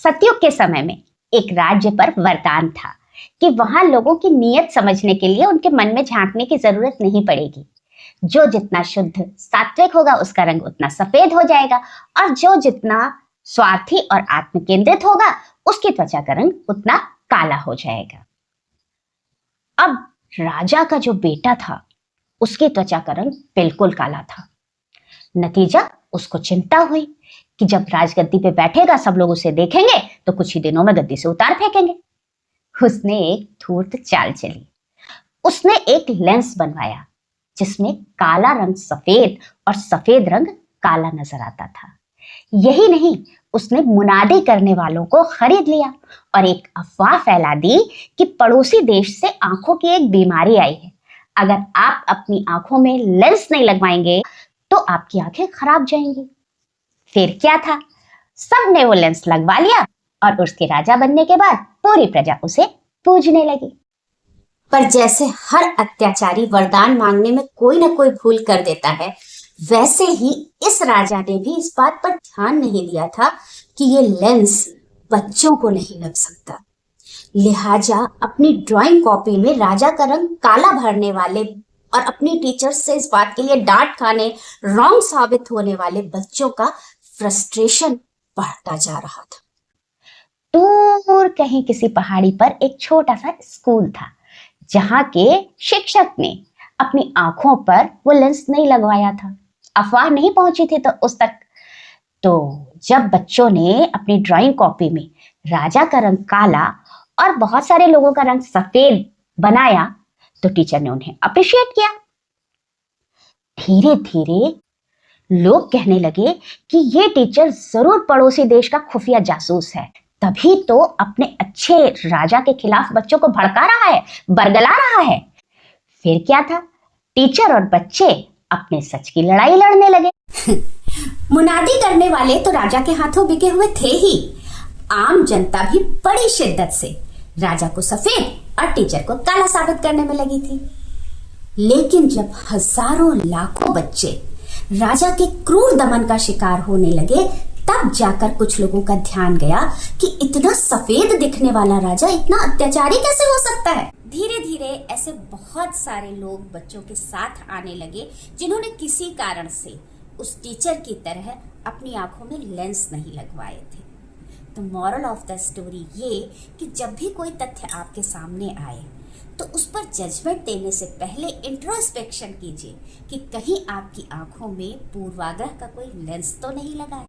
सतयुग के समय में एक राज्य पर वरदान था कि वहां लोगों की नीयत समझने के लिए उनके मन में झांकने की जरूरत नहीं पड़ेगी। जो जितना शुद्ध सात्विक होगा उसका रंग उतना सफेद हो जाएगा, और जो जितना स्वार्थी और आत्म केंद्रित होगा उसकी त्वचा का रंग उतना काला हो जाएगा। अब राजा का जो बेटा था उसकी त्वचा का रंग बिल्कुल काला था। नतीजा, उसको चिंता हुई कि जब राजगद्दी पे बैठेगा सब लोग उसे देखेंगे तो कुछ ही दिनों में गद्दी से उतार फेंकेंगे। उसने एक धूर्त चाल चली। उसने एक लेंस बनवाया जिसमें काला रंग सफेद और सफेद रंग काला नजर आता था। यही नहीं, उसने मुनादी करने वालों को खरीद लिया और एक अफवाह फैला दी कि पड़ोसी देश से आंखों की एक बीमारी आई है। अगर आप अपनी आंखों में लेंस नहीं लगवाएंगे तो आपकी आंखें खराब जाएंगी। फिर क्या था, सबने वो लेंस लगवा लिया और उसके राजा बनने के बाद पूरी प्रजा उसे पूजने लगी। पर जैसे हर अत्याचारी वरदान मांगने में कोई ना कोई भूल कर देता है, वैसे ही इस राजा ने भी इस बात पर ध्यान नहीं दिया था कि ये लेंस बच्चों को नहीं लग सकता। लिहाजा अपनी ड्राइंग कॉपी में राजा का रंग काला भरने वाले और अपनी टीचर से इस बात के लिए डांट खाने, रॉन्ग साबित होने वाले बच्चों का फ्रस्ट्रेशन बढ़ता जा रहा था। दूर कहीं किसी पहाड़ी पर एक छोटा सा स्कूल था जहां के शिक्षक ने अपनी आंखों पर वो लेंस नहीं लगवाया था। अफवाह नहीं पहुंची थी तो उस तक। तो जब बच्चों ने अपनी ड्राइंग कॉपी में राजा का रंग काला और बहुत सारे लोगों का रंग सफेद बनाया तो टीचर ने उन्हें अप्रिशिएट किया। धीरे धीरे लोग कहने लगे कि ये टीचर जरूर पड़ोसी देश का खुफिया जासूस है, तभी तो अपने अच्छे राजा के खिलाफ बच्चों को भड़का रहा है, बरगला रहा है। फिर क्या था, टीचर और बच्चे अपने सच की लड़ाई लड़ने लगे। मुनादी करने वाले तो राजा के हाथों बिके हुए थे ही। आम जनता भी बड़ी शिद्दत से राजा को सफेद और टीचर को काला साबित करने में लगी थी। लेकिन जब हजारों लाखों बच्चे राजा के क्रूर दमन का शिकार होने लगे, तब जाकर कुछ लोगों का ध्यान गया कि इतना सफेद दिखने वाला राजा इतना अत्याचारी कैसे हो सकता है। धीरे धीरे ऐसे बहुत सारे लोग बच्चों के साथ आने लगे जिन्होंने किसी कारण से उस टीचर की तरह अपनी आंखों में लेंस नहीं लगवाए थे। तो मॉरल ऑफ द स्टोरी ये कि जब भी कोई तथ्य आपके सामने आए तो उस पर जजमेंट देने से पहले इंट्रोस्पेक्शन कीजिए कि कहीं आपकी आंखों में पूर्वाग्रह का कोई लेंस तो नहीं लगा है।